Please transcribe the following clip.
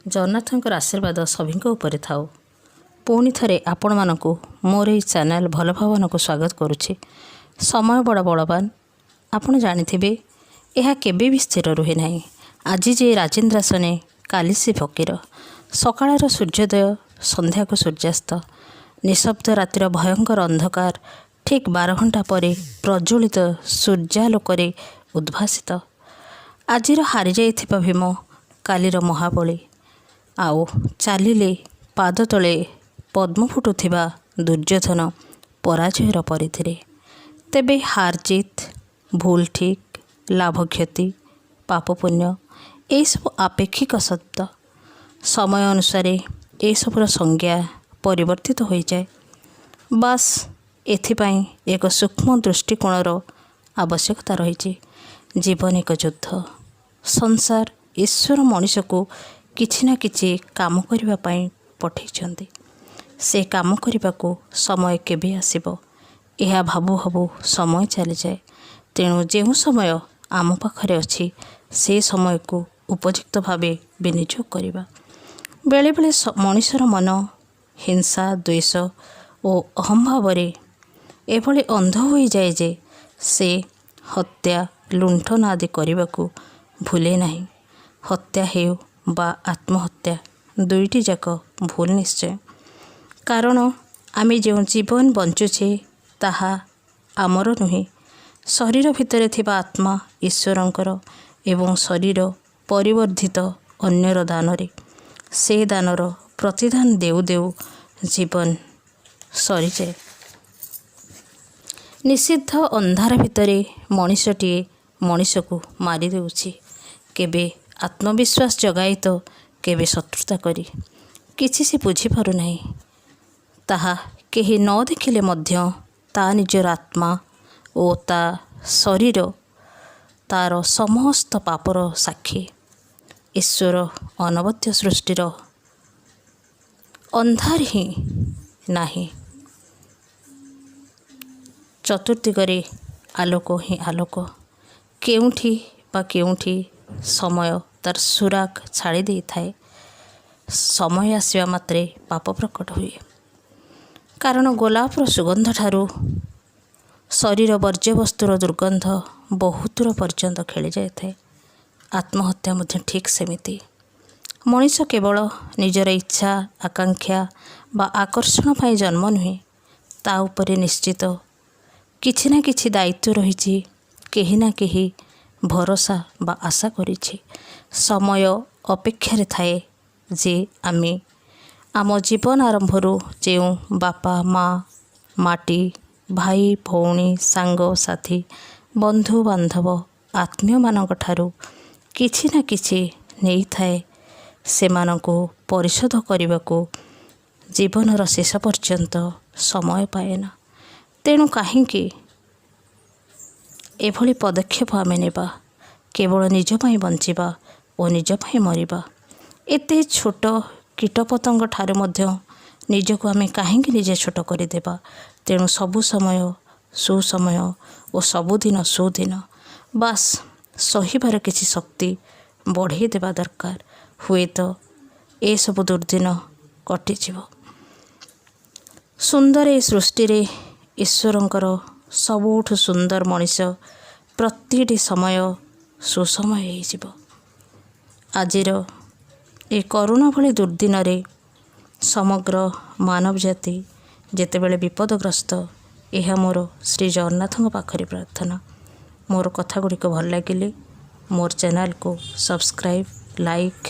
जगन्नाथଙ୍କର आशीर्वाद सभी उपरे थाउ। पुणी थरे आपण मानकु मोर ई चैनल भल भावन को स्वागत करुछि। समय बड़ बलवान आपण जानिथिबे यह केबे भी स्थिर रुहे नाही। आज जे राजेन्द्रासने काली से फकीर। सकाळर सूर्योदय संध्या को सूर्यास्त, निशब्द रातिर भयंकर अंधकार ठीक 12 घंटा पर प्रज्वलित सूर्यालोकरे उद्भासित। आजिर हारि जाइथिबा भीम कालीर महाबली आउ चालिले पाद तले पद्म फुटुथिबा दुर्योधन पराजयर परिथिरे। तेबे हार जीत, भूल ठीक, लाभ क्षति, पाप पुण्य यह सब आपेक्षिक सत्य। समय अनुसार ये सबुर संज्ञा परिवर्तित हो जाए। बास एथिपाई एक सूक्ष्म दृष्टिकोणर आवश्यकता रही। जीवन एक युद्ध। संसार ईश्वर मनीष को किछि ना किछि काम करिबा पई पठैछन्ति। से काम करिबा को समय केबे आसीबो यह भाबु भाबु समय चली जाए। तेणु जो समय आम पाखरे अछि से समय को उपयुक्त भावे विनियोग करिबा। बेले बेले मनीषर मन हिंसा, द्वेष और अहंभावरे एभली अंध हो जाए जे से हत्या, लुंठन आदि करने को भूले नहीं। हत्या हेउ बा आत्महत्या दुईटी जाक भूल निश्चय। कारण आमे जो जीवन बंचुछे ताहा आमर नुहे। शरीर भितर थिबा आत्मा ईश्वरंकर एवं शरीर परिवर्धित अन्यर दानरे। से दानर प्रतिदान देउ देउ जीवन सरी जाए। निषिद्ध अंधार भितरे मनीषटीए मनीष को मारी देउछि। केबे आत्मविश्वास जगाई तो केबे शत्रुता करी। किछि से बुझी पारु नाही। ताहा केही न देखिले मध्य ता निजर आत्मा ओ ता शरीर तार समस्त पापर साक्षी। ईश्वर अनवद्य सृष्टिर अंधार ही नाही। चतुर्दिगरे आलोक ही आलोक। केउठी बा केउठी समय तार सुराग छाड़ी दे थाए। समय आसवा मात्रे पाप प्रकट हुए। कारण गोलापर सुगंध ठारू शरीर वर्ज्यवस्तुर दुर्गंध बहुत दूर पर्यंत खेली जाए। आत्महत्या मध्य ठीक सेमिति। मनीष केवल निजर इच्छा, आकांक्षा बा आकर्षण पाई जन्म नुहे। ता उपरे निश्चित किछि ना किछि दायित्व रही। केही ना केही भरोसा बा आशा करिछि। समय अपेक्षारे थाए जे आमे आम जीवन आरंभरू जो बापा माँ, माटी, भाई भौणी, सांग साथी, बंधु बांधव, आत्मीय मानक ठारू किछि ना किछि नहीं थाए। सेमानंको परिशोध करने को जीवनर शेष पर्यंत समय पाएना। तेणु काहींकि एभली पदक्षेप आमे नेबा। केवल निज पाई बंचिबा और निज पाई मरिबा। एते छोट कीटपतंग ठारे मध्य निजको आमे काहींकि निजे छोट करदेबा। तेणु सबु समय सुसमय और सबुदिन सुदिन। बास सहिबार किछि शक्ति बढ़े देबा दरकार। हुए तो ए सब दुर्दिन कटिजिव। सुंदर ए सृष्टि रे ईश्वरंकर सबुठु सुंदर मनीष प्रतिटी समय सुसमय हो। आजिर ए करुणा भली दुर्दिन रे समग्र मानव जाति जेतेबेले विपदग्रस्त। यह मोर श्री जगन्नाथଙ୍କ पाखरे प्रार्थना। मोर कथा गुड़िक भल लगिले मोर चैनल को सब्सक्राइब, लाइक